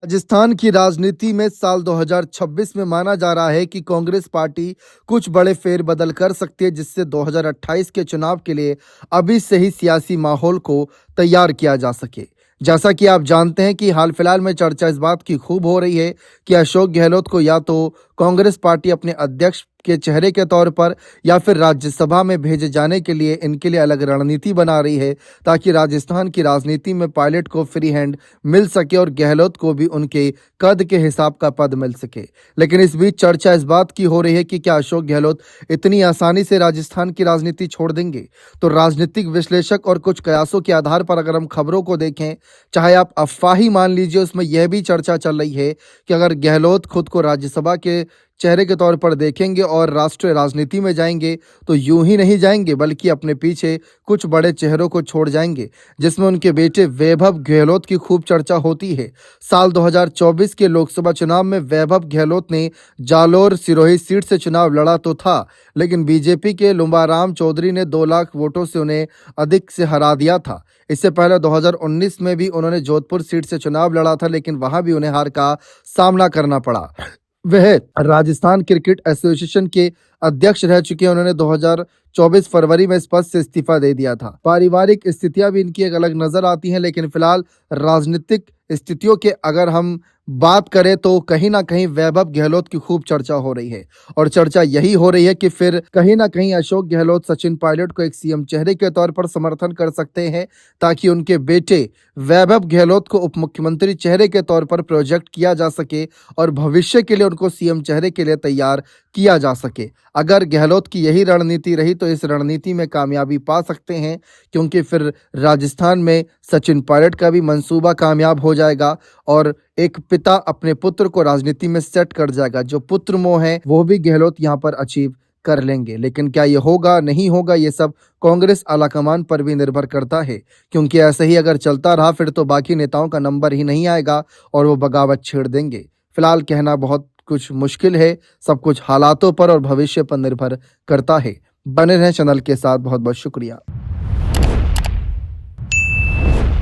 राजस्थान की राजनीति में साल 2026 में माना जा रहा है कि कांग्रेस पार्टी कुछ बड़े फेरबदल कर सकती है, जिससे 2028 के चुनाव के लिए अभी से ही सियासी माहौल को तैयार किया जा सके। जैसा कि आप जानते हैं कि हाल फिलहाल में चर्चा इस बात की खूब हो रही है कि अशोक गहलोत को या तो कांग्रेस पार्टी अपने अध्यक्ष के चेहरे के तौर पर या फिर राज्यसभा में भेजे जाने के लिए इनके लिए अलग रणनीति बना रही है, ताकि राजस्थान की राजनीति में पायलट को फ्री हैंड मिल सके और गहलोत को भी उनके कद के हिसाब का पद मिल सके। लेकिन इस बीच चर्चा इस बात की हो रही है कि क्या अशोक गहलोत इतनी आसानी से राजस्थान की राजनीति छोड़ देंगे। तो राजनीतिक विश्लेषक और कुछ कयासों के आधार पर अगर हम खबरों को देखें, चाहे आप अफवाह ही मान लीजिए, उसमें यह भी चर्चा चल रही है कि अगर गहलोत खुद को राज्यसभा के चेहरे के तौर पर देखेंगे और राष्ट्रीय राजनीति में जाएंगे, तो यूं ही नहीं जाएंगे बल्कि अपने पीछे कुछ बड़े चेहरों को छोड़ जाएंगे, जिसमें उनके बेटे वैभव गहलोत की खूब चर्चा होती है। साल 2024 के लोकसभा चुनाव में वैभव गहलोत ने जालोर सिरोही सीट से चुनाव लड़ा तो था, लेकिन बीजेपी के लुम्बाराम चौधरी ने 2 लाख वोटों से उन्हें अधिक से हरा दिया था। इससे पहले 2019 में भी उन्होंने जोधपुर सीट से चुनाव लड़ा था, लेकिन वहां भी उन्हें हार का सामना करना पड़ा। वह राजस्थान क्रिकेट एसोसिएशन के अध्यक्ष रह चुके हैं। उन्होंने 2024 फरवरी में इस पद से इस्तीफा दे दिया था। पारिवारिक स्थितियां भी इनकी एक अलग नजर आती हैं, लेकिन फिलहाल राजनीतिक स्थितियों के अगर हम बात करें तो कहीं ना कहीं वैभव गहलोत की खूब चर्चा हो रही है। और चर्चा यही हो रही है कि फिर कहीं ना कहीं अशोक गहलोत सचिन पायलट को एक सीएम चेहरे के तौर पर समर्थन कर सकते हैं, ताकि उनके बेटे वैभव गहलोत को उप मुख्यमंत्री चेहरे के तौर पर प्रोजेक्ट किया जा सके और भविष्य के लिए उनको सीएम चेहरे के लिए तैयार किया जा सके। अगर गहलोत की यही रणनीति रही तो इस रणनीति में कामयाबी पा सकते हैं, क्योंकि फिर राजस्थान में सचिन पायलट का भी मंसूबा कामयाब हो जाएगा और एक पिता अपने पुत्र को राजनीति में सेट कर जाएगा। जो पुत्र मोह है वो भी गहलोत यहाँ पर अचीव कर लेंगे। लेकिन क्या ये होगा नहीं होगा, ये सब कांग्रेस आलाकमान पर भी निर्भर करता है, क्योंकि ऐसे ही अगर चलता रहा फिर तो बाकी नेताओं का नंबर ही नहीं आएगा और वो बगावत छेड़ देंगे। फिलहाल कहना बहुत कुछ मुश्किल है, सब कुछ हालातों पर और भविष्य पर निर्भर करता है। बने रहें चैनल के साथ। बहुत बहुत शुक्रिया।